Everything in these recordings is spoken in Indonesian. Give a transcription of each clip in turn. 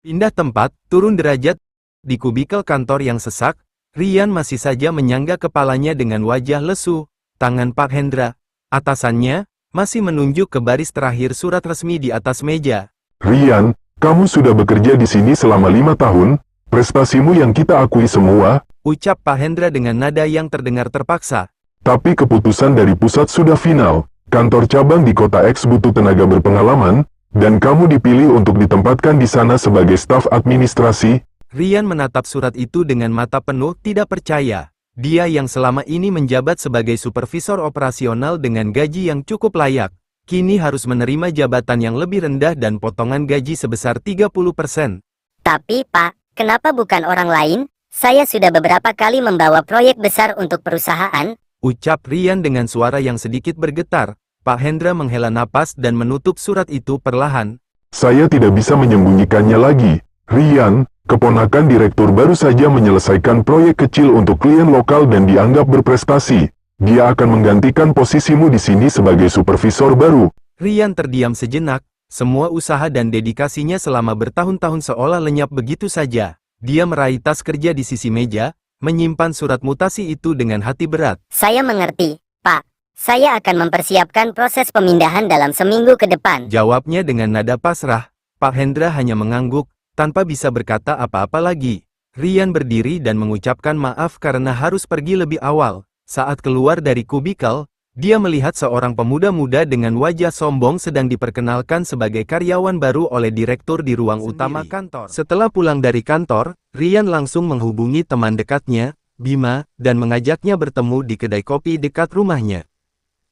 Pindah tempat, turun derajat. Di kubikel kantor yang sesak, Rian masih saja menyangga kepalanya dengan wajah lesu. Tangan Pak Hendra, atasannya, masih menunjuk ke baris terakhir surat resmi di atas meja. Rian, kamu sudah bekerja di sini selama 5 tahun, prestasimu yang kita akui semua, Ucap Pak Hendra dengan nada yang terdengar terpaksa. tapi keputusan dari pusat sudah final. Kantor cabang di kota X butuh tenaga berpengalaman, dan kamu dipilih untuk ditempatkan di sana sebagai staf administrasi. Rian menatap surat itu dengan mata penuh tidak percaya. Dia yang selama ini menjabat sebagai supervisor operasional dengan gaji yang cukup layak, kini harus menerima jabatan yang lebih rendah dan potongan gaji sebesar 30%. Tapi Pak, kenapa bukan orang lain? Saya sudah beberapa kali membawa proyek besar untuk perusahaan. Ucap Rian dengan suara yang sedikit bergetar. Pak Hendra menghela napas dan menutup surat itu perlahan. Saya tidak bisa menyembunyikannya lagi. Rian, keponakan direktur baru saja menyelesaikan proyek kecil untuk klien lokal dan dianggap berprestasi. Dia akan menggantikan posisimu di sini sebagai supervisor baru. Rian terdiam sejenak. Semua usaha dan dedikasinya selama bertahun-tahun seolah lenyap begitu saja. Dia meraih tas kerja di sisi meja, menyimpan surat mutasi itu dengan hati berat. Saya mengerti, Pak. Saya akan mempersiapkan proses pemindahan dalam seminggu ke depan. Jawabnya dengan nada pasrah. Pak Hendra hanya mengangguk, tanpa bisa berkata apa-apa lagi. Rian berdiri dan mengucapkan maaf karena harus pergi lebih awal. Saat keluar dari kubikel, dia melihat seorang pemuda muda dengan wajah sombong sedang diperkenalkan sebagai karyawan baru oleh direktur di ruang utama kantor. Setelah pulang dari kantor, Rian langsung menghubungi teman dekatnya, Bima, dan mengajaknya bertemu di kedai kopi dekat rumahnya.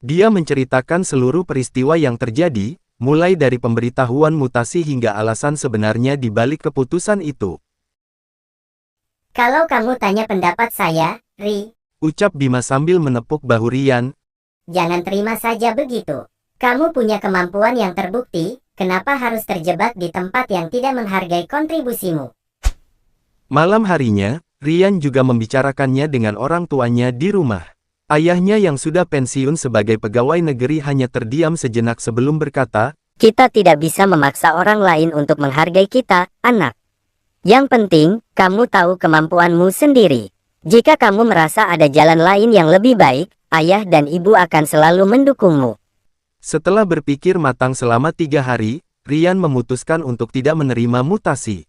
Dia menceritakan seluruh peristiwa yang terjadi, mulai dari pemberitahuan mutasi hingga alasan sebenarnya di balik keputusan itu. Kalau kamu tanya pendapat saya, Ri, Ucap Bima sambil menepuk bahu Rian. jangan terima saja begitu. Kamu punya kemampuan yang terbukti, kenapa harus terjebak di tempat yang tidak menghargai kontribusimu? Malam harinya, Rian juga membicarakannya dengan orang tuanya di rumah. Ayahnya yang sudah pensiun sebagai pegawai negeri hanya terdiam sejenak sebelum berkata, Kita tidak bisa memaksa orang lain untuk menghargai kita, anak. Yang penting, kamu tahu kemampuanmu sendiri. Jika kamu merasa ada jalan lain yang lebih baik, ayah dan ibu akan selalu mendukungmu. Setelah berpikir matang selama 3 hari, Rian memutuskan untuk tidak menerima mutasi.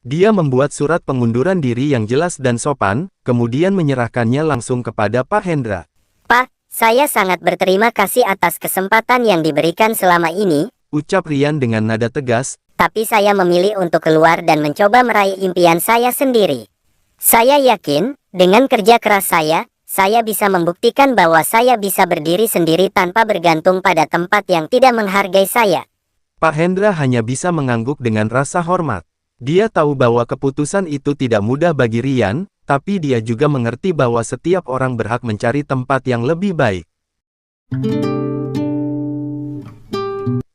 Dia membuat surat pengunduran diri yang jelas dan sopan, kemudian menyerahkannya langsung kepada Pak Hendra. Pak, saya sangat berterima kasih atas kesempatan yang diberikan selama ini, Ucap Rian dengan nada tegas. tapi saya memilih untuk keluar dan mencoba meraih impian saya sendiri. Saya yakin, dengan kerja keras saya bisa membuktikan bahwa saya bisa berdiri sendiri tanpa bergantung pada tempat yang tidak menghargai saya. Pak Hendra hanya bisa mengangguk dengan rasa hormat. Dia tahu bahwa keputusan itu tidak mudah bagi Rian, tapi dia juga mengerti bahwa setiap orang berhak mencari tempat yang lebih baik.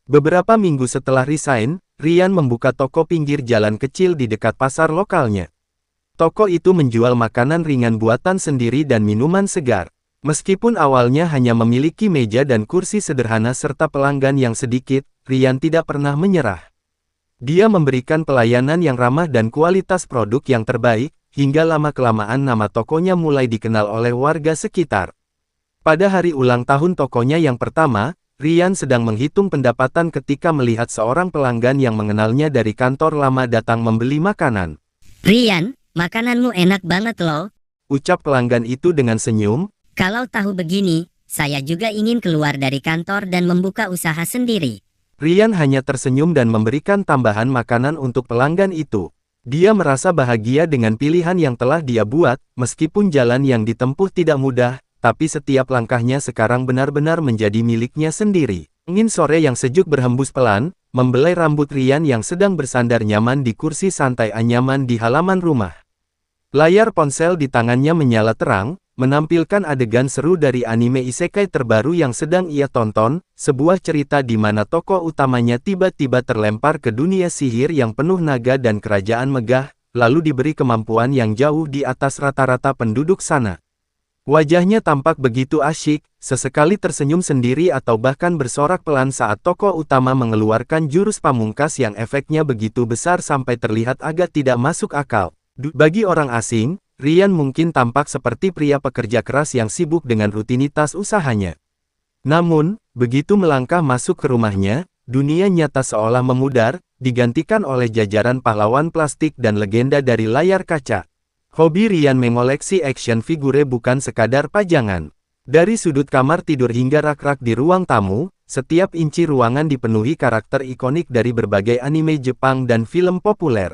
Beberapa minggu setelah resign, Rian membuka toko pinggir jalan kecil di dekat pasar lokalnya. Toko itu menjual makanan ringan buatan sendiri dan minuman segar. Meskipun awalnya hanya memiliki meja dan kursi sederhana serta pelanggan yang sedikit, Rian tidak pernah menyerah. Dia memberikan pelayanan yang ramah dan kualitas produk yang terbaik, hingga lama-kelamaan nama tokonya mulai dikenal oleh warga sekitar. Pada hari ulang tahun tokonya yang pertama, Rian sedang menghitung pendapatan ketika melihat seorang pelanggan yang mengenalnya dari kantor lama datang membeli makanan. Rian, makananmu enak banget loh. Ucap pelanggan itu dengan senyum. Kalau tahu begini, saya juga ingin keluar dari kantor dan membuka usaha sendiri. Rian hanya tersenyum dan memberikan tambahan makanan untuk pelanggan itu. Dia merasa bahagia dengan pilihan yang telah dia buat, meskipun jalan yang ditempuh tidak mudah, tapi setiap langkahnya sekarang benar-benar menjadi miliknya sendiri. Angin sore yang sejuk berhembus pelan, membelai rambut Rian yang sedang bersandar nyaman di kursi santai anyaman di halaman rumah. Layar ponsel di tangannya menyala terang, menampilkan adegan seru dari anime isekai terbaru yang sedang ia tonton, sebuah cerita di mana tokoh utamanya tiba-tiba terlempar ke dunia sihir yang penuh naga dan kerajaan megah, lalu diberi kemampuan yang jauh di atas rata-rata penduduk sana. Wajahnya tampak begitu asyik, sesekali tersenyum sendiri atau bahkan bersorak pelan saat tokoh utama mengeluarkan jurus pamungkas yang efeknya begitu besar sampai terlihat agak tidak masuk akal. Bagi orang asing, Ryan mungkin tampak seperti pria pekerja keras yang sibuk dengan rutinitas usahanya. Namun, begitu melangkah masuk ke rumahnya, dunia nyata seolah memudar, digantikan oleh jajaran pahlawan plastik dan legenda dari layar kaca. Hobi Ryan mengoleksi action figure bukan sekadar pajangan. Dari sudut kamar tidur hingga rak-rak di ruang tamu, setiap inci ruangan dipenuhi karakter ikonik dari berbagai anime Jepang dan film populer.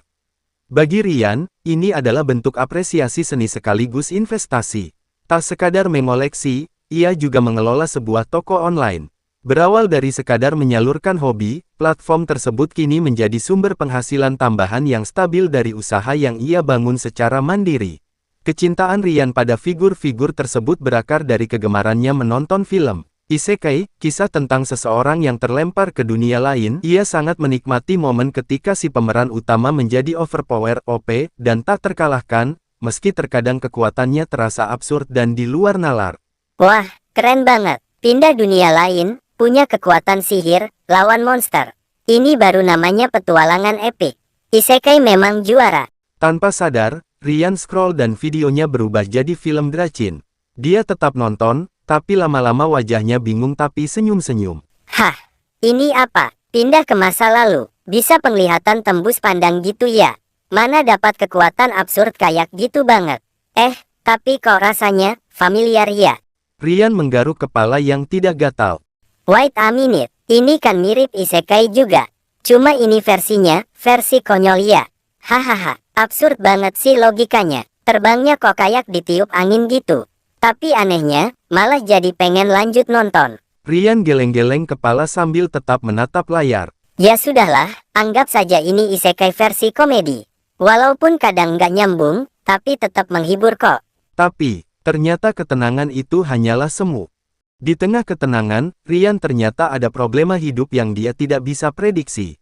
Bagi Ryan, ini adalah bentuk apresiasi seni sekaligus investasi. Tak sekadar mengoleksi, ia juga mengelola sebuah toko online. Berawal dari sekadar menyalurkan hobi, platform tersebut kini menjadi sumber penghasilan tambahan yang stabil dari usaha yang ia bangun secara mandiri. Kecintaan Ryan pada figur-figur tersebut berakar dari kegemarannya menonton film isekai, kisah tentang seseorang yang terlempar ke dunia lain. Ia sangat menikmati momen ketika si pemeran utama menjadi overpower OP dan tak terkalahkan, meski terkadang kekuatannya terasa absurd dan di luar nalar. Wah, keren banget. Pindah dunia lain, punya kekuatan sihir, lawan monster. Ini baru namanya petualangan epik. Isekai memang juara. Tanpa sadar, Ryan scroll dan videonya berubah jadi film Dracin. Dia tetap nonton, tapi lama-lama wajahnya bingung tapi senyum-senyum. Hah, ini apa? Pindah ke masa lalu. Bisa penglihatan tembus pandang gitu ya? Mana dapat kekuatan absurd kayak gitu banget? Tapi kok rasanya familiar ya? Ryan menggaruk kepala yang tidak gatal. Wait a minute, ini kan mirip isekai juga. Cuma ini versinya, versi konyol ya. Hahaha, absurd banget sih logikanya. Terbangnya kok kayak ditiup angin gitu. Tapi anehnya, malah jadi pengen lanjut nonton. Ryan geleng-geleng kepala sambil tetap menatap layar. Ya sudahlah, anggap saja ini isekai versi komedi. Walaupun kadang nggak nyambung, tapi tetap menghibur kok. Tapi, ternyata ketenangan itu hanyalah semu. Di tengah ketenangan, Ryan ternyata ada problema hidup yang dia tidak bisa prediksi.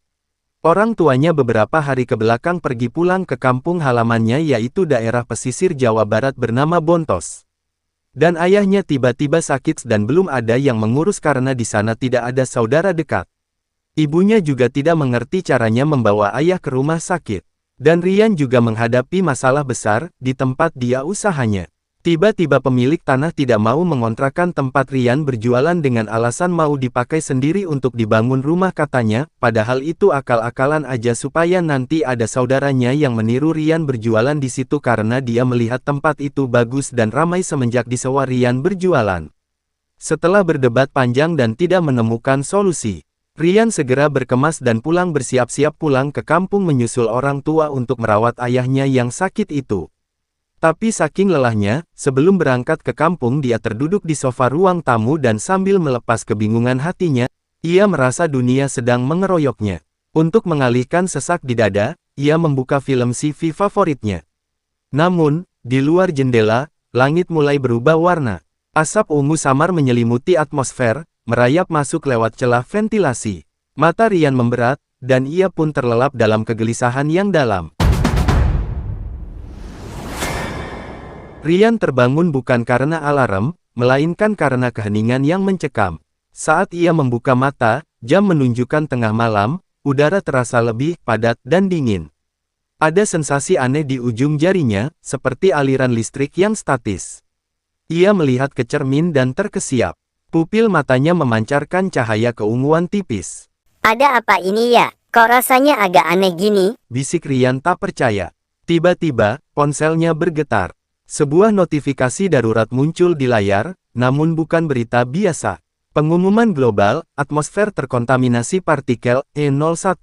Orang tuanya beberapa hari kebelakang pergi pulang ke kampung halamannya yaitu daerah pesisir Jawa Barat bernama Bontos. Dan ayahnya tiba-tiba sakit dan belum ada yang mengurus karena di sana tidak ada saudara dekat. Ibunya juga tidak mengerti caranya membawa ayah ke rumah sakit. Dan Ryan juga menghadapi masalah besar di tempat dia usahanya. Tiba-tiba pemilik tanah tidak mau mengontrakkan tempat Ryan berjualan dengan alasan mau dipakai sendiri untuk dibangun rumah katanya, padahal itu akal-akalan aja supaya nanti ada saudaranya yang meniru Ryan berjualan di situ karena dia melihat tempat itu bagus dan ramai semenjak disewa Ryan berjualan. Setelah berdebat panjang dan tidak menemukan solusi, Ryan segera berkemas dan pulang bersiap-siap pulang ke kampung menyusul orang tua untuk merawat ayahnya yang sakit itu. Tapi saking lelahnya, sebelum berangkat ke kampung dia terduduk di sofa ruang tamu dan sambil melepas kebingungan hatinya, ia merasa dunia sedang mengeroyoknya. Untuk mengalihkan sesak di dada, ia membuka film sci-fi favoritnya. Namun, di luar jendela, langit mulai berubah warna. Asap ungu samar menyelimuti atmosfer, merayap masuk lewat celah ventilasi. Mata Ryan memberat, dan ia pun terlelap dalam kegelisahan yang dalam. Ryan terbangun bukan karena alarm, melainkan karena keheningan yang mencekam. Saat ia membuka mata, jam menunjukkan tengah malam, udara terasa lebih padat dan dingin. Ada sensasi aneh di ujung jarinya, seperti aliran listrik yang statis. Ia melihat ke cermin dan terkesiap. Pupil matanya memancarkan cahaya keunguan tipis. Ada apa ini ya? Kok rasanya agak aneh gini? Bisik Ryan tak percaya. Tiba-tiba, ponselnya bergetar. Sebuah notifikasi darurat muncul di layar, namun bukan berita biasa. Pengumuman global, atmosfer terkontaminasi partikel E01.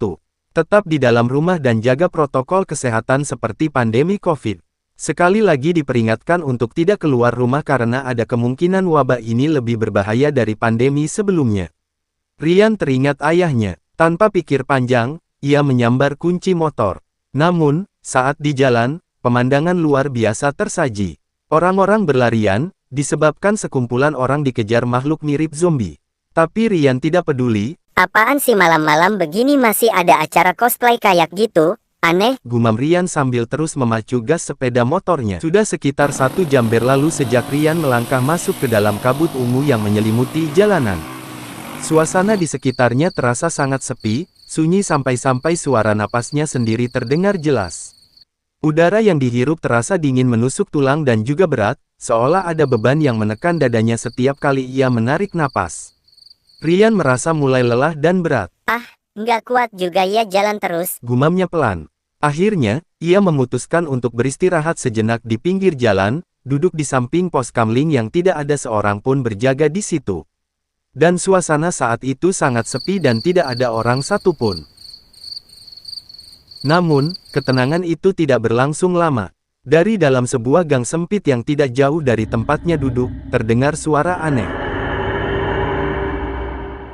Tetap di dalam rumah dan jaga protokol kesehatan seperti pandemi COVID. Sekali lagi diperingatkan untuk tidak keluar rumah karena ada kemungkinan wabah ini lebih berbahaya dari pandemi sebelumnya. Ryan teringat ayahnya. Tanpa pikir panjang, ia menyambar kunci motor. Namun, saat di jalan, pemandangan luar biasa tersaji. Orang-orang berlarian, disebabkan sekumpulan orang dikejar makhluk mirip zombie. Tapi Ryan tidak peduli. Apaan sih malam-malam begini masih ada acara cosplay kayak gitu? Aneh, gumam Rian sambil terus memacu gas sepeda motornya. Sudah sekitar 1 jam berlalu sejak Rian melangkah masuk ke dalam kabut ungu yang menyelimuti jalanan. Suasana di sekitarnya terasa sangat sepi, sunyi sampai-sampai suara napasnya sendiri terdengar jelas. Udara yang dihirup terasa dingin menusuk tulang dan juga berat, seolah ada beban yang menekan dadanya setiap kali ia menarik napas. Rian merasa mulai lelah dan berat. nggak kuat juga ya jalan terus. Gumamnya pelan. Akhirnya, ia memutuskan untuk beristirahat sejenak di pinggir jalan, duduk di samping pos kamling yang tidak ada seorang pun berjaga di situ. Dan suasana saat itu sangat sepi dan tidak ada orang satupun. Namun, ketenangan itu tidak berlangsung lama. Dari dalam sebuah gang sempit yang tidak jauh dari tempatnya duduk, terdengar suara aneh.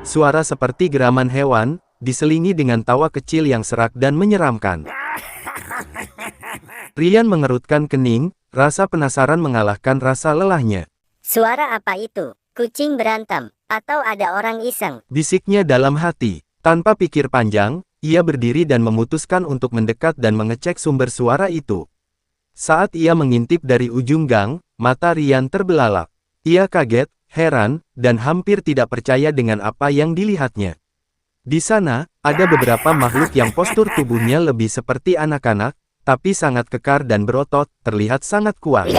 Suara seperti geraman hewan, diselingi dengan tawa kecil yang serak dan menyeramkan. Rian mengerutkan kening, rasa penasaran mengalahkan rasa lelahnya. Suara apa itu? Kucing berantem? Atau ada orang iseng? Bisiknya dalam hati. Tanpa pikir panjang, ia berdiri dan memutuskan untuk mendekat dan mengecek sumber suara itu. Saat ia mengintip dari ujung gang, mata Rian terbelalak. Ia kaget, heran, dan hampir tidak percaya dengan apa yang dilihatnya. Di sana, ada beberapa makhluk yang postur tubuhnya lebih seperti anak-anak, tapi sangat kekar dan berotot, terlihat sangat kuat.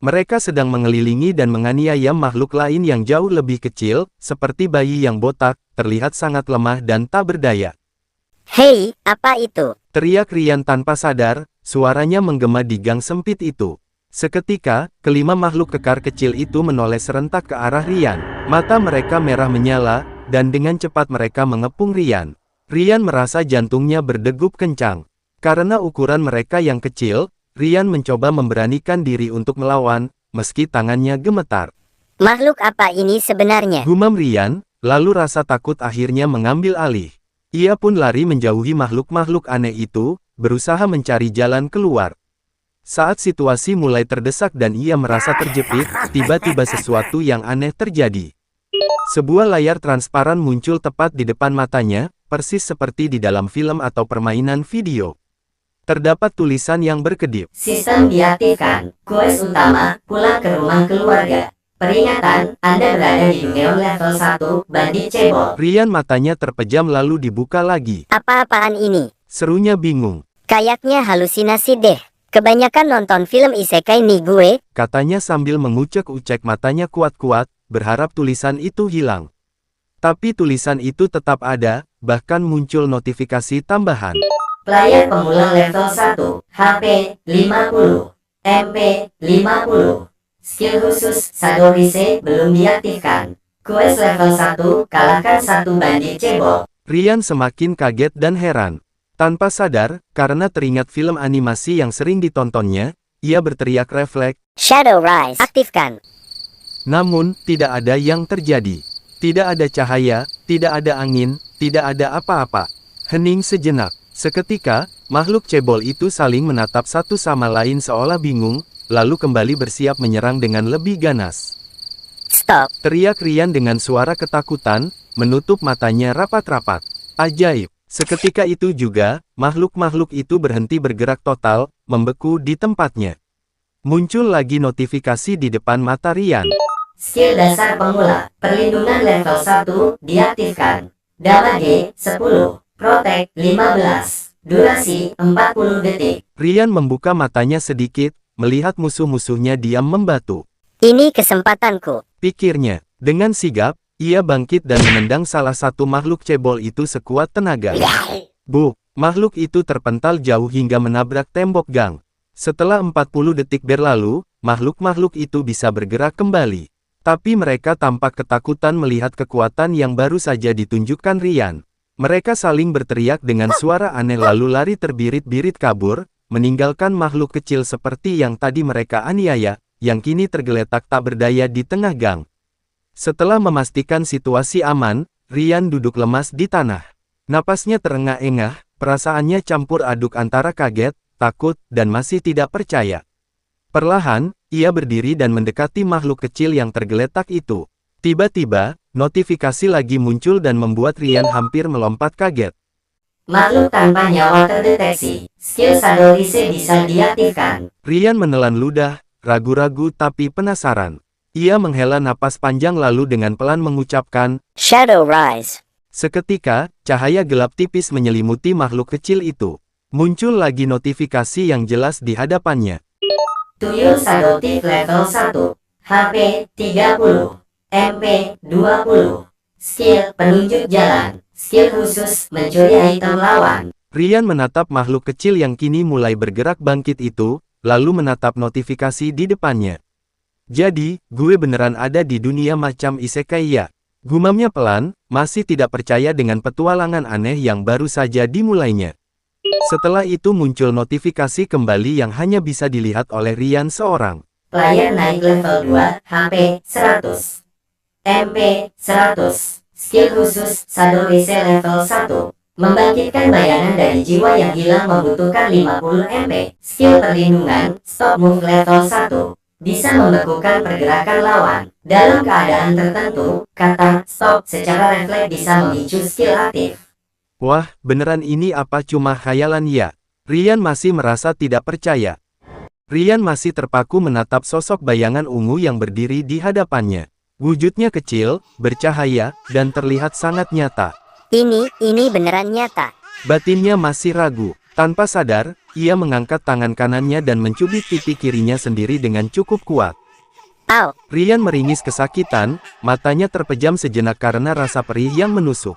Mereka sedang mengelilingi dan menganiaya makhluk lain yang jauh lebih kecil, seperti bayi yang botak, terlihat sangat lemah dan tak berdaya. Hei, apa itu? Teriak Rian tanpa sadar, suaranya menggema di gang sempit itu. Seketika, kelima makhluk kekar kecil itu menoleh serentak ke arah Rian. Mata mereka merah menyala, dan dengan cepat mereka mengepung Rian. Rian merasa jantungnya berdegup kencang. Karena ukuran mereka yang kecil, Rian mencoba memberanikan diri untuk melawan, meski tangannya gemetar. Makhluk apa ini sebenarnya? Gumam Rian, lalu rasa takut akhirnya mengambil alih. Ia pun lari menjauhi makhluk-makhluk aneh itu, berusaha mencari jalan keluar. Saat situasi mulai terdesak dan ia merasa terjepit, tiba-tiba sesuatu yang aneh terjadi. Sebuah layar transparan muncul tepat di depan matanya, persis seperti di dalam film atau permainan video. Terdapat tulisan yang berkedip. Sistem diaktifkan. Quest utama, pulang ke rumah keluarga. Peringatan, Anda berada di dunia level 1, bandit cebol. Rian matanya terpejam lalu dibuka lagi. Apa-apaan ini? Serunya bingung. Kayaknya halusinasi deh. Kebanyakan nonton film isekai nih gue. Katanya sambil mengucek-ucek matanya kuat-kuat, berharap tulisan itu hilang. Tapi tulisan itu tetap ada, bahkan muncul notifikasi tambahan. Player pemula level 1, HP 50, MP 50. Skill khusus Sadorise belum diaktifkan. Quest level 1, kalahkan satu bandit cebol. Rian semakin kaget dan heran. Tanpa sadar, karena teringat film animasi yang sering ditontonnya, ia berteriak refleks. Shadow Rise aktifkan. Namun, tidak ada yang terjadi. Tidak ada cahaya, tidak ada angin, tidak ada apa-apa. Hening sejenak. Seketika, makhluk cebol itu saling menatap satu sama lain seolah bingung, lalu kembali bersiap menyerang dengan lebih ganas. Stop. Teriak Rian dengan suara ketakutan, menutup matanya rapat-rapat. Ajaib. Seketika itu juga, makhluk-makhluk itu berhenti bergerak total, membeku di tempatnya. Muncul lagi notifikasi di depan mata Rian. Skill dasar pemula, perlindungan level 1, diaktifkan. Damage 10. Protect 15. Durasi 40 detik. Rian membuka matanya sedikit, melihat musuh-musuhnya diam membatu. Ini kesempatanku. Pikirnya, dengan sigap, ia bangkit dan menendang salah satu makhluk cebol itu sekuat tenaga. Buk, makhluk itu terpental jauh hingga menabrak tembok gang. Setelah 40 detik berlalu, makhluk-makhluk itu bisa bergerak kembali. Tapi mereka tampak ketakutan melihat kekuatan yang baru saja ditunjukkan Rian. Mereka saling berteriak dengan suara aneh lalu lari terbirit-birit kabur, meninggalkan makhluk kecil seperti yang tadi mereka aniaya, yang kini tergeletak tak berdaya di tengah gang. Setelah memastikan situasi aman, Rian duduk lemas di tanah. Napasnya terengah-engah, perasaannya campur aduk antara kaget, takut, dan masih tidak percaya. Perlahan, ia berdiri dan mendekati makhluk kecil yang tergeletak itu. Tiba-tiba, notifikasi lagi muncul dan membuat Rian hampir melompat kaget. Makhluk tanpa nyawa terdeteksi. Skill Shadow Rise bisa diaktifkan. Rian menelan ludah, ragu-ragu tapi penasaran. Ia menghela napas panjang lalu dengan pelan mengucapkan, Shadow Rise. seketika, cahaya gelap tipis menyelimuti makhluk kecil itu. Muncul lagi notifikasi yang jelas di hadapannya. Tuyul Shadow Thief level 1. HP 30. MP 20. Skill penunjuk jalan. Skill khusus mencuri item lawan. Rian menatap makhluk kecil yang kini mulai bergerak bangkit itu, lalu menatap notifikasi di depannya. Jadi, gue beneran ada di dunia macam isekai ya? Gumamnya pelan, masih tidak percaya dengan petualangan aneh yang baru saja dimulainya. Setelah itu muncul notifikasi kembali yang hanya bisa dilihat oleh Rian seorang. Player naik level 2, HP 100. MP 100. Skill khusus Shadow Rise level 1. Membangkitkan bayangan dari jiwa yang hilang membutuhkan 50 MP. Skill perlindungan Stop Move level 1. Bisa membekukan pergerakan lawan. Dalam keadaan tertentu, kata stop secara refleks bisa memicu skill aktif. Wah, beneran ini apa cuma khayalan ya? Rian masih merasa tidak percaya. Rian masih terpaku menatap sosok bayangan ungu yang berdiri di hadapannya. Wujudnya kecil, bercahaya, dan terlihat sangat nyata. Ini beneran nyata. Batinnya masih ragu. Tanpa sadar, ia mengangkat tangan kanannya dan mencubit pipi kirinya sendiri dengan cukup kuat. Au, Rian meringis kesakitan, matanya terpejam sejenak karena rasa perih yang menusuk.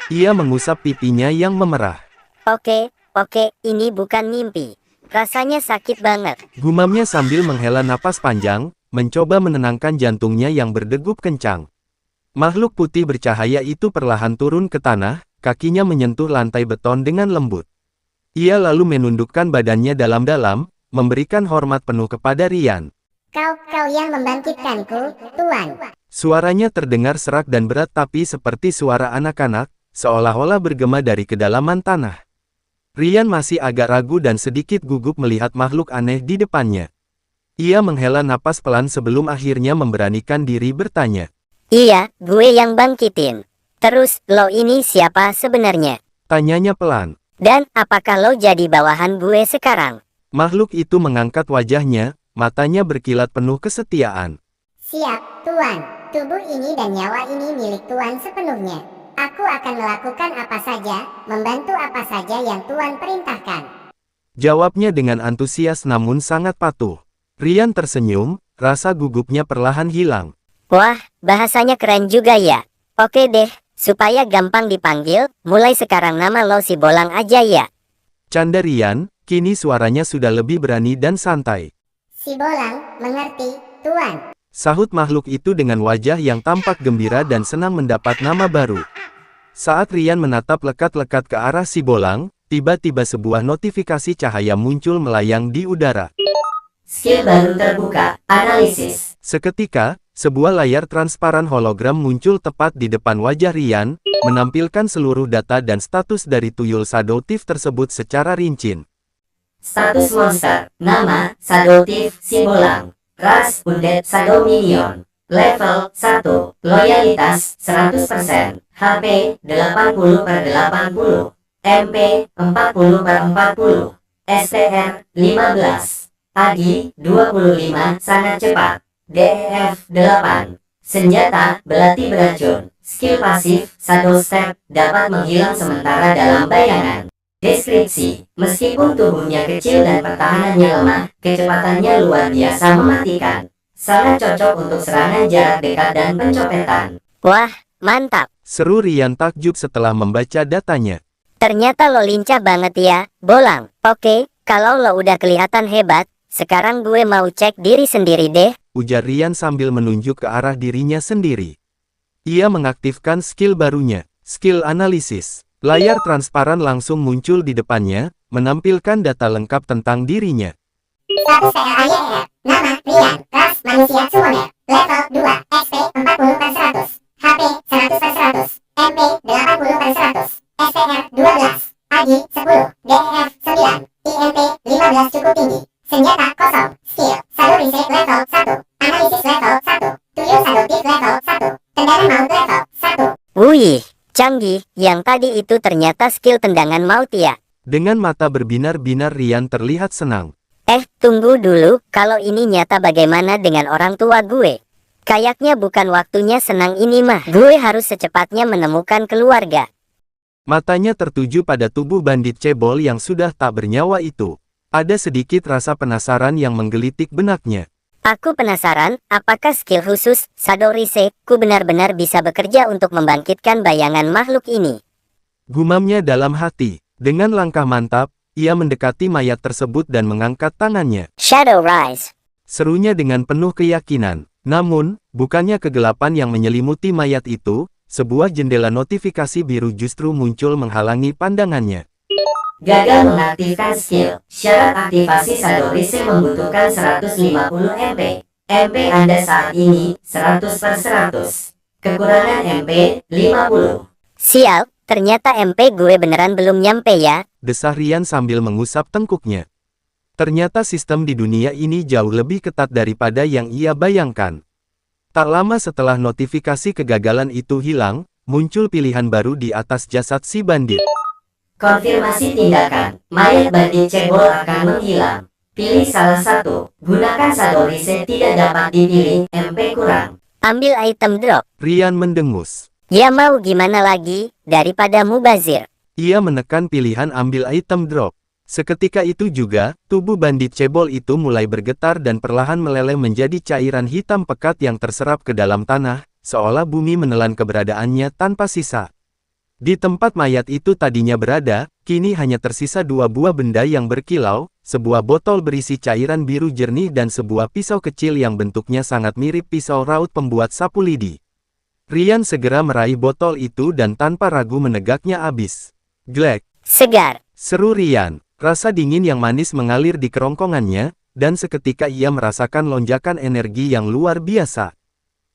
Ia mengusap pipinya yang memerah. oke, ini bukan mimpi. Rasanya sakit banget. Gumamnya sambil menghela napas panjang, mencoba menenangkan jantungnya yang berdegup kencang. Makhluk putih bercahaya itu perlahan turun ke tanah, kakinya menyentuh lantai beton dengan lembut. Ia lalu menundukkan badannya dalam-dalam, memberikan hormat penuh kepada Rian. Kau yang membangkitkanku, Tuan. Suaranya terdengar serak dan berat tapi seperti suara anak-anak, seolah-olah bergema dari kedalaman tanah. Rian masih agak ragu dan sedikit gugup melihat makhluk aneh di depannya. Ia menghela napas pelan sebelum akhirnya memberanikan diri bertanya. Iya, gue yang bangkitin. Terus, lo ini siapa sebenarnya? Tanyanya pelan. Dan apakah lo jadi bawahan gue sekarang? Makhluk itu mengangkat wajahnya, matanya berkilat penuh kesetiaan. Siap, Tuan. Tubuh ini dan nyawa ini milik Tuan sepenuhnya. Aku akan melakukan apa saja, membantu apa saja yang Tuan perintahkan. Jawabnya dengan antusias namun sangat patuh. Rian tersenyum, rasa gugupnya perlahan hilang. Wah, bahasanya keren juga ya. Oke deh, supaya gampang dipanggil, mulai sekarang nama lo si Bolang aja ya. Canda Rian, kini suaranya sudah lebih berani dan santai. Si Bolang, mengerti, Tuan. Sahut makhluk itu dengan wajah yang tampak gembira dan senang mendapat nama baru. Saat Rian menatap lekat-lekat ke arah si Bolang, tiba-tiba sebuah notifikasi cahaya muncul melayang di udara. Skill baru terbuka, analisis. Seketika, sebuah layar transparan hologram muncul tepat di depan wajah Rian, menampilkan seluruh data dan status dari tuyul Shadow Thief tersebut secara rinci. Status monster, nama, Shadow Thief, si Bolang. Ras, Undead Shadow Minion. Level 1, loyalitas 100%, HP 80/80, MP 40/40, STR 15, AGI 25 sangat cepat, DEF 8, senjata belati beracun, skill pasif Shadow Step dapat menghilang sementara dalam bayangan. Deskripsi, meskipun tubuhnya kecil dan pertahanannya lemah, kecepatannya luar biasa mematikan. Sangat cocok untuk serangan jarak dekat dan pencopetan. Wah, mantap. Seru Rian takjub setelah membaca datanya. Ternyata lo lincah banget ya, Bolang. Oke, kalau lo udah kelihatan hebat, sekarang gue mau cek diri sendiri deh. Ujar Rian sambil menunjuk ke arah dirinya sendiri. Ia mengaktifkan skill barunya, skill analisis. Layar transparan langsung muncul di depannya, menampilkan data lengkap tentang dirinya. Status TLAYR, nama Rian, ras manusia summoner, level 2, XP 40/100, HP 100/100, MP 80/100, STR 12, AGI 10, DEF 9, IMP 15 cukup tinggi, senjata kosong, skill, Shadow Rise level 1, analisis level 1, tuyul Shadow Thief level 1, tendangan maut level 1. Wih, Canggih, yang tadi itu ternyata skill tendangan maut ya. Dengan mata berbinar-binar Rian terlihat senang. Tunggu dulu, kalau ini nyata bagaimana dengan orang tua gue? Kayaknya bukan waktunya senang ini mah. Gue harus secepatnya menemukan keluarga. Matanya tertuju pada tubuh bandit cebol yang sudah tak bernyawa itu. Ada sedikit rasa penasaran yang menggelitik benaknya. Aku penasaran, apakah skill khusus Sadorise ku benar-benar bisa bekerja untuk membangkitkan bayangan makhluk ini? Gumamnya dalam hati. Dengan langkah mantap, ia mendekati mayat tersebut dan mengangkat tangannya. Shadow Rise. Serunya dengan penuh keyakinan. Namun, bukannya kegelapan yang menyelimuti mayat itu, sebuah jendela notifikasi biru justru muncul menghalangi pandangannya. Gagal mengaktifkan skill. Syarat aktivasi Sadorise membutuhkan 150 MP. MP Anda saat ini 100/100. Kekurangan MP 50. Sial, ternyata MP gue beneran belum nyampe ya. Desah Rian sambil mengusap tengkuknya. Ternyata sistem di dunia ini jauh lebih ketat daripada yang ia bayangkan. Tak lama setelah notifikasi kegagalan itu hilang, muncul pilihan baru di atas jasad si bandit. Konfirmasi tindakan. Mayat bandit cebol akan menghilang. Pilih salah satu. Gunakan Sadorise tidak dapat dipilih. MP kurang. Ambil item drop. Rian mendengus. Ya mau gimana lagi, daripada mubazir. Ia menekan pilihan ambil item drop. Seketika itu juga, tubuh bandit cebol itu mulai bergetar dan perlahan meleleh menjadi cairan hitam pekat yang terserap ke dalam tanah, seolah bumi menelan keberadaannya tanpa sisa. Di tempat mayat itu tadinya berada, kini hanya tersisa dua buah benda yang berkilau, sebuah botol berisi cairan biru jernih dan sebuah pisau kecil yang bentuknya sangat mirip pisau raut pembuat sapu lidi. Rian segera meraih botol itu dan tanpa ragu menegaknya abis. Glek! Segar. Seru Rian. Rasa dingin yang manis mengalir di kerongkongannya, dan seketika ia merasakan lonjakan energi yang luar biasa.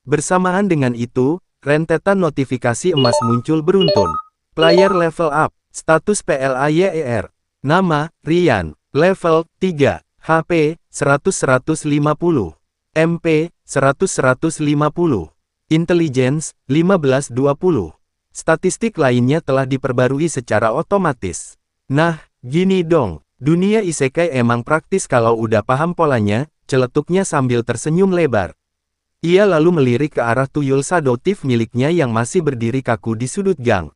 Bersamaan dengan itu, rentetan notifikasi emas muncul beruntun. Player level up, status PLAYER. Nama, Rian, level 3, HP, 100-150, MP, 100-150, Intelligence, 15-20. Statistik lainnya telah diperbarui secara otomatis. Nah, gini dong, dunia isekai emang praktis kalau udah paham polanya, celetuknya sambil tersenyum lebar. Ia lalu melirik ke arah tuyul sadotif miliknya yang masih berdiri kaku di sudut gang.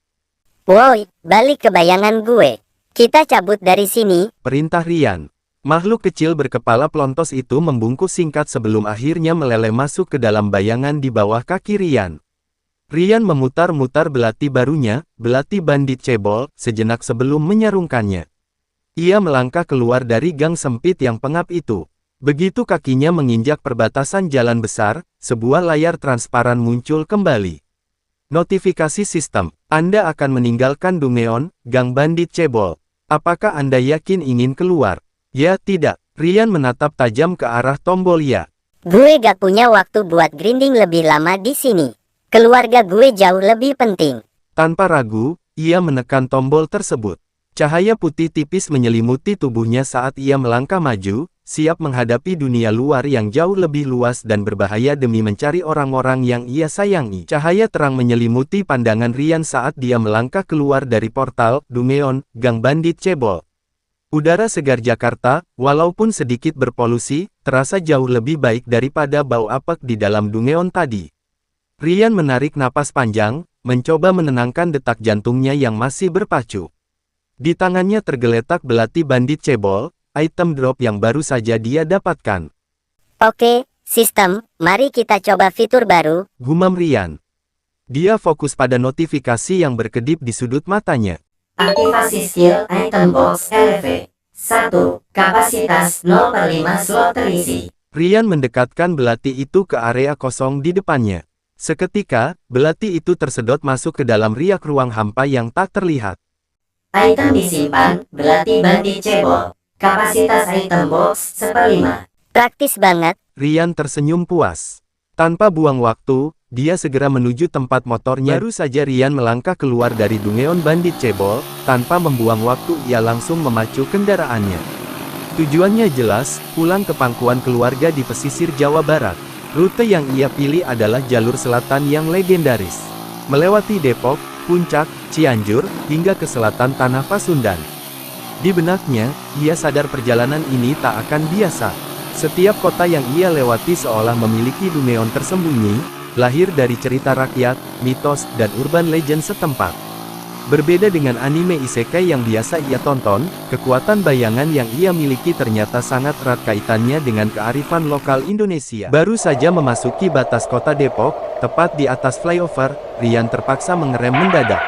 Woi, balik ke bayangan gue. Kita cabut dari sini. Perintah Rian. Makhluk kecil berkepala pelontos itu membungkuk singkat sebelum akhirnya meleleh masuk ke dalam bayangan di bawah kaki Rian. Rian memutar-mutar belati barunya, belati bandit cebol, sejenak sebelum menyarungkannya. Ia melangkah keluar dari gang sempit yang pengap itu. Begitu kakinya menginjak perbatasan jalan besar, sebuah layar transparan muncul kembali. Notifikasi sistem, Anda akan meninggalkan Dungeon, gang bandit cebol. Apakah Anda yakin ingin keluar? Ya tidak, Rian menatap tajam ke arah tombol ya. Gue gak punya waktu buat grinding lebih lama di sini. Keluarga gue jauh lebih penting. Tanpa ragu, ia menekan tombol tersebut. Cahaya putih tipis menyelimuti tubuhnya saat ia melangkah maju, siap menghadapi dunia luar yang jauh lebih luas dan berbahaya demi mencari orang-orang yang ia sayangi. Cahaya terang menyelimuti pandangan Rian saat dia melangkah keluar dari portal, Dungeon, gang bandit cebol. Udara segar Jakarta, walaupun sedikit berpolusi, terasa jauh lebih baik daripada bau apek di dalam Dungeon tadi. Rian menarik napas panjang, mencoba menenangkan detak jantungnya yang masih berpacu. Di tangannya tergeletak belati bandit cebol, item drop yang baru saja dia dapatkan. Oke, sistem, mari kita coba fitur baru. Gumam Rian. Dia fokus pada notifikasi yang berkedip di sudut matanya. Aktivasi skill item box LV. 1. Kapasitas 0/5 slot terisi. Rian mendekatkan belati itu ke area kosong di depannya. Seketika, belati itu tersedot masuk ke dalam riak ruang hampa yang tak terlihat. Item disimpan, belati bandit cebol. Kapasitas item box 1/5. Praktis banget. Rian tersenyum puas. Tanpa buang waktu, dia segera menuju tempat motornya. Baru saja Rian melangkah keluar dari Dungeon bandit cebol, tanpa membuang waktu ia langsung memacu kendaraannya. Tujuannya jelas, pulang ke pangkuan keluarga di pesisir Jawa Barat. Rute yang ia pilih adalah jalur selatan yang legendaris. Melewati Depok, Puncak, Cianjur, hingga ke selatan tanah Pasundan. Di benaknya, ia sadar perjalanan ini tak akan biasa. Setiap kota yang ia lewati seolah memiliki dunia tersembunyi, lahir dari cerita rakyat, mitos, dan urban legend setempat. Berbeda dengan anime isekai yang biasa ia tonton, kekuatan bayangan yang ia miliki ternyata sangat erat kaitannya dengan kearifan lokal Indonesia. Baru saja memasuki batas kota Depok, tepat di atas flyover, Rian terpaksa mengerem mendadak.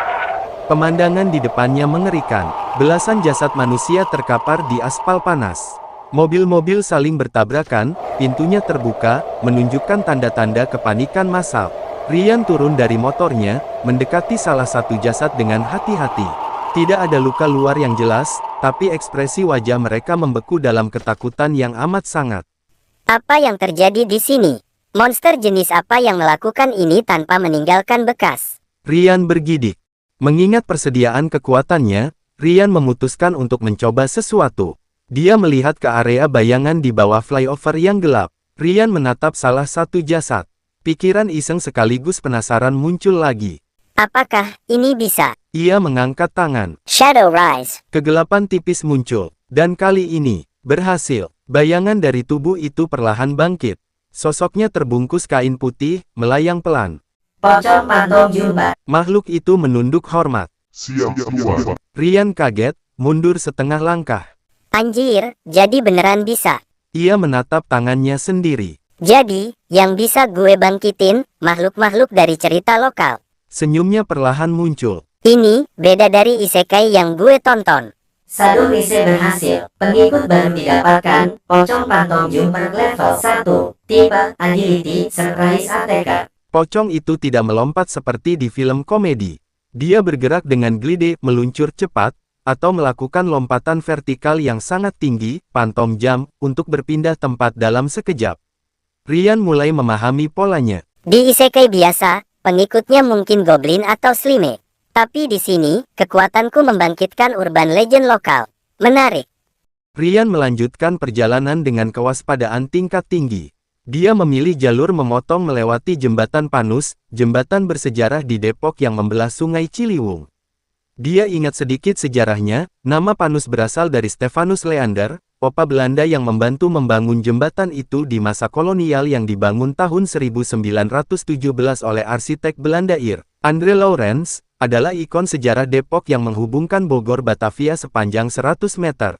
Pemandangan di depannya mengerikan. Belasan jasad manusia terkapar di aspal panas. Mobil-mobil saling bertabrakan, pintunya terbuka, menunjukkan tanda-tanda kepanikan massal. Rian turun dari motornya, mendekati salah satu jasad dengan hati-hati. Tidak ada luka luar yang jelas, tapi ekspresi wajah mereka membeku dalam ketakutan yang amat sangat. Apa yang terjadi di sini? Monster jenis apa yang melakukan ini tanpa meninggalkan bekas? Rian bergidik. Mengingat persediaan kekuatannya, Rian memutuskan untuk mencoba sesuatu. Dia melihat ke area bayangan di bawah flyover yang gelap. Rian menatap salah satu jasad. Pikiran iseng sekaligus penasaran muncul lagi. Apakah ini bisa? Ia mengangkat tangan. Shadow Rise. Kegelapan tipis muncul. Dan kali ini, berhasil. Bayangan dari tubuh itu perlahan bangkit. Sosoknya terbungkus kain putih, melayang pelan. Pocong Pantom Jumba. Makhluk itu menunduk hormat. Siap, Tuan. Rian kaget, mundur setengah langkah. Anjir, jadi beneran bisa. Ia menatap tangannya sendiri. Jadi, yang bisa gue bangkitin, makhluk-makhluk dari cerita lokal. Senyumnya perlahan muncul. Ini, beda dari isekai yang gue tonton. Sado Rise berhasil. Pengikut baru didapatkan. Pocong Pantom Jumper level 1. Tipe Agility Surprise Attacker. Pocong itu tidak melompat seperti di film komedi. Dia bergerak dengan glide, meluncur cepat, atau melakukan lompatan vertikal yang sangat tinggi, pantom jump, untuk berpindah tempat dalam sekejap. Rian mulai memahami polanya. Di isekai biasa, pengikutnya mungkin goblin atau slime. Tapi di sini, kekuatanku membangkitkan urban legend lokal. Menarik. Rian melanjutkan perjalanan dengan kewaspadaan tingkat tinggi. Dia memilih jalur memotong melewati jembatan Panus, jembatan bersejarah di Depok yang membelah Sungai Ciliwung. Dia ingat sedikit sejarahnya, nama Panus berasal dari Stefanus Leander, opa Belanda yang membantu membangun jembatan itu di masa kolonial yang dibangun tahun 1917 oleh arsitek Belanda Andre Lawrence, adalah ikon sejarah Depok yang menghubungkan Bogor Batavia sepanjang 100 meter.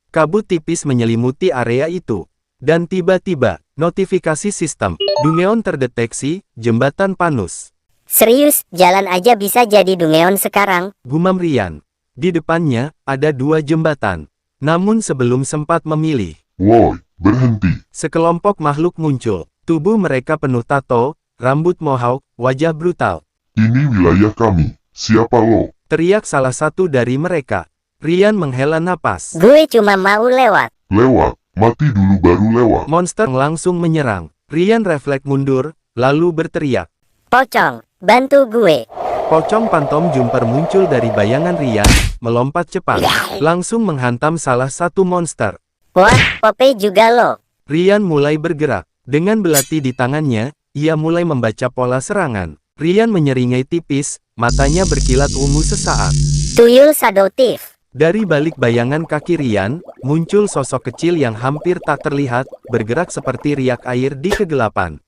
Kabut tipis menyelimuti area itu. Dan tiba-tiba, notifikasi sistem, Dungeon terdeteksi, jembatan Panus. Serius, jalan aja bisa jadi Dungeon sekarang. Gumam Rian. Di depannya, ada dua jembatan. Namun sebelum sempat memilih, Woi, berhenti. sekelompok makhluk muncul. Tubuh mereka penuh tato, rambut mohawk, wajah brutal. Ini wilayah kami. Siapa lo? Teriak salah satu dari mereka. Rian menghela napas. Gue cuma mau lewat. Lewat. Mati dulu baru lewat. Monster langsung menyerang. Rian refleks mundur, lalu berteriak. Pocong, bantu gue. Pocong Pantom Jumper muncul dari bayangan Rian, melompat cepat. Langsung menghantam salah satu monster. Wah, Popeye juga lo. Rian mulai bergerak. Dengan belati di tangannya, ia mulai membaca pola serangan. Rian menyeringai tipis, matanya berkilat ungu sesaat. Tuyul Sadoutif. Dari balik bayangan kaki Rian, muncul sosok kecil yang hampir tak terlihat, bergerak seperti riak air di kegelapan.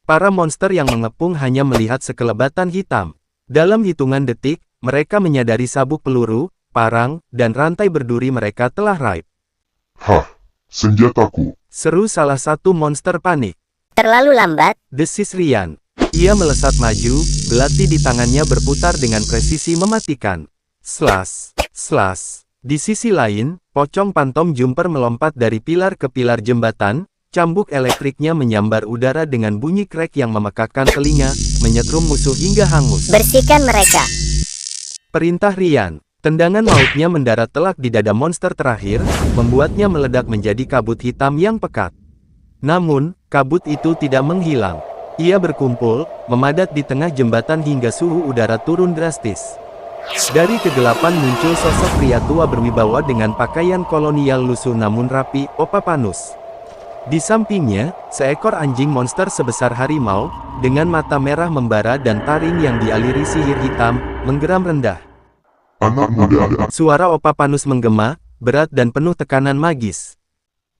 Para monster yang mengepung hanya melihat sekelebatan hitam. Dalam hitungan detik, mereka menyadari sabuk peluru, parang, dan rantai berduri mereka telah raib. Hah, senjataku. Seru salah satu monster panik. Terlalu lambat. Desis Rian. Ia melesat maju, belati di tangannya berputar dengan presisi mematikan. Slash, slash. Di sisi lain, pocong Pantom Jumper melompat dari pilar ke pilar jembatan, cambuk elektriknya menyambar udara dengan bunyi krek yang memekakkan telinga, menyetrum musuh hingga hangus. Bersihkan mereka. Perintah Rian. Tendangan mautnya mendarat telak di dada monster terakhir, membuatnya meledak menjadi kabut hitam yang pekat. Namun, kabut itu tidak menghilang. Ia berkumpul, memadat di tengah jembatan hingga suhu udara turun drastis. Dari kegelapan muncul sosok pria tua berwibawa dengan pakaian kolonial lusuh namun rapi, Opa Panus. Di sampingnya, seekor anjing monster sebesar harimau, dengan mata merah membara dan taring yang dialiri sihir hitam, menggeram rendah. Anak muda, Suara Opa Panus menggema, berat dan penuh tekanan magis.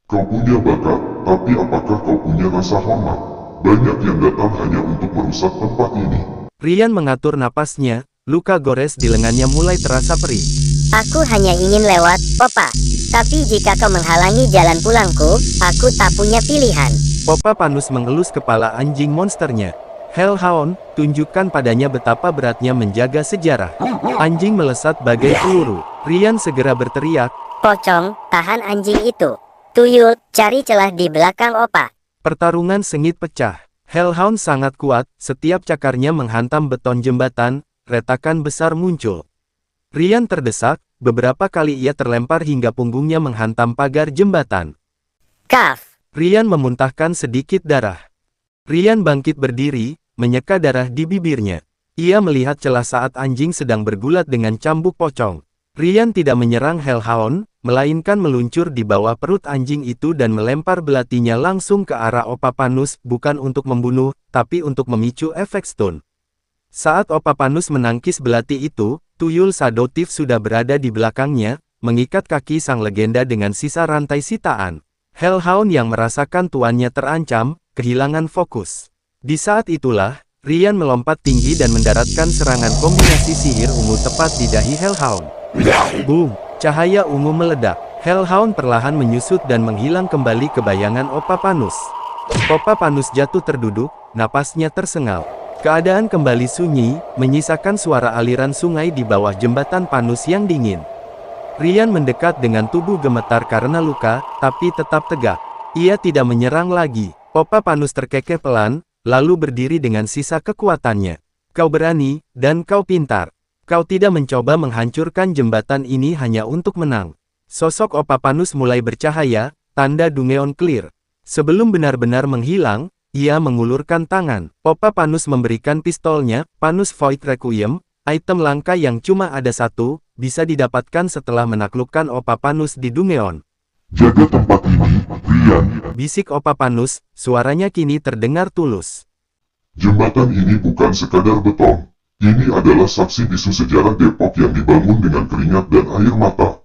kau punya bakat, tapi apakah kau punya rasa hormat? Banyak yang datang hanya untuk merusak tempat ini. Rian mengatur napasnya, luka gores di lengannya mulai terasa perih. Aku hanya ingin lewat, Opa. Tapi jika kau menghalangi jalan pulangku, aku tak punya pilihan. Opa Panus mengelus kepala anjing monsternya. Hellhound, tunjukkan padanya betapa beratnya menjaga sejarah. Anjing melesat bagai peluru. Rian segera berteriak. Pocong, tahan anjing itu. Tuyul, cari celah di belakang Opa. Pertarungan sengit pecah. Hellhound sangat kuat, setiap cakarnya menghantam beton jembatan, retakan besar muncul. Rian terdesak, beberapa kali ia terlempar hingga punggungnya menghantam pagar jembatan. Kaf. Rian memuntahkan sedikit darah. Rian bangkit berdiri, menyeka darah di bibirnya. Ia melihat celah saat anjing sedang bergulat dengan cambuk pocong. Rian tidak menyerang Hellhound, melainkan meluncur di bawah perut anjing itu dan melempar belatinya langsung ke arah Opa Panus, bukan untuk membunuh, tapi untuk memicu efek stun. Saat Opa Panus menangkis belati itu, tuyul Sadotif sudah berada di belakangnya, mengikat kaki sang legenda dengan sisa rantai sitaan. Hellhound yang merasakan tuannya terancam, kehilangan fokus. Di saat itulah, Rian melompat tinggi dan mendaratkan serangan kombinasi sihir ungu tepat di dahi Hellhound. Boom! Cahaya ungu meledak. Hellhound perlahan menyusut dan menghilang kembali ke bayangan Opa Panus. Opa Panus jatuh terduduk, napasnya tersengal. Keadaan kembali sunyi, menyisakan suara aliran sungai di bawah jembatan Panus yang dingin. Rian mendekat dengan tubuh gemetar karena luka, tapi tetap tegak. Ia tidak menyerang lagi. Opa Panus terkekeh pelan, lalu berdiri dengan sisa kekuatannya. Kau berani, dan kau pintar. Kau tidak mencoba menghancurkan jembatan ini hanya untuk menang. Sosok Opa Panus mulai bercahaya, tanda Dungeon Clear. Sebelum benar-benar menghilang, ia mengulurkan tangan. Opa Panus memberikan pistolnya, Panus Void Requiem, item langka yang cuma ada satu, bisa didapatkan setelah menaklukkan Opa Panus di Dungeon. Jaga tempat ini, Rian. Bisik Opa Panus, suaranya kini terdengar tulus. Jembatan ini bukan sekadar beton. Ini adalah saksi bisu sejarah Depok yang dibangun dengan keringat dan air mata.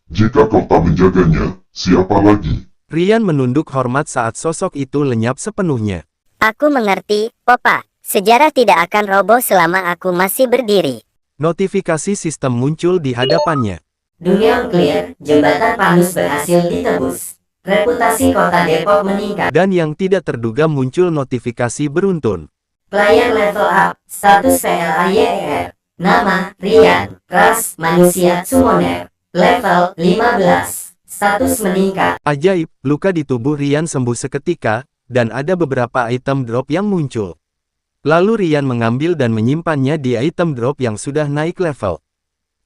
Jika kau tak menjaganya, siapa lagi? Rian menunduk hormat saat sosok itu lenyap sepenuhnya. Aku mengerti, Opa. Sejarah tidak akan roboh selama aku masih berdiri. Notifikasi sistem muncul di hadapannya. Dungeon Clear, jembatan Panus berhasil ditebus. Reputasi kota Depok meningkat. Dan yang tidak terduga muncul notifikasi beruntun. Player level up, status PLAYR. Nama, Rian, ras, manusia, summoner. Level 15, status meningkat. Ajaib, luka di tubuh Rian sembuh seketika, dan ada beberapa item drop yang muncul. Lalu Rian mengambil dan menyimpannya di item drop yang sudah naik level.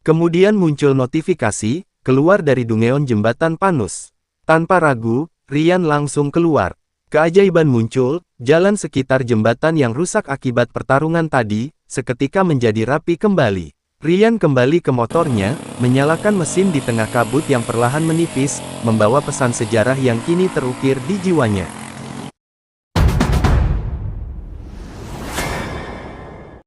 Kemudian muncul notifikasi, keluar dari Dungeon Jembatan Panus. Tanpa ragu, Rian langsung keluar. Keajaiban muncul, jalan sekitar jembatan yang rusak akibat pertarungan tadi, seketika menjadi rapi kembali. Rian kembali ke motornya, menyalakan mesin di tengah kabut yang perlahan menipis, membawa pesan sejarah yang kini terukir di jiwanya.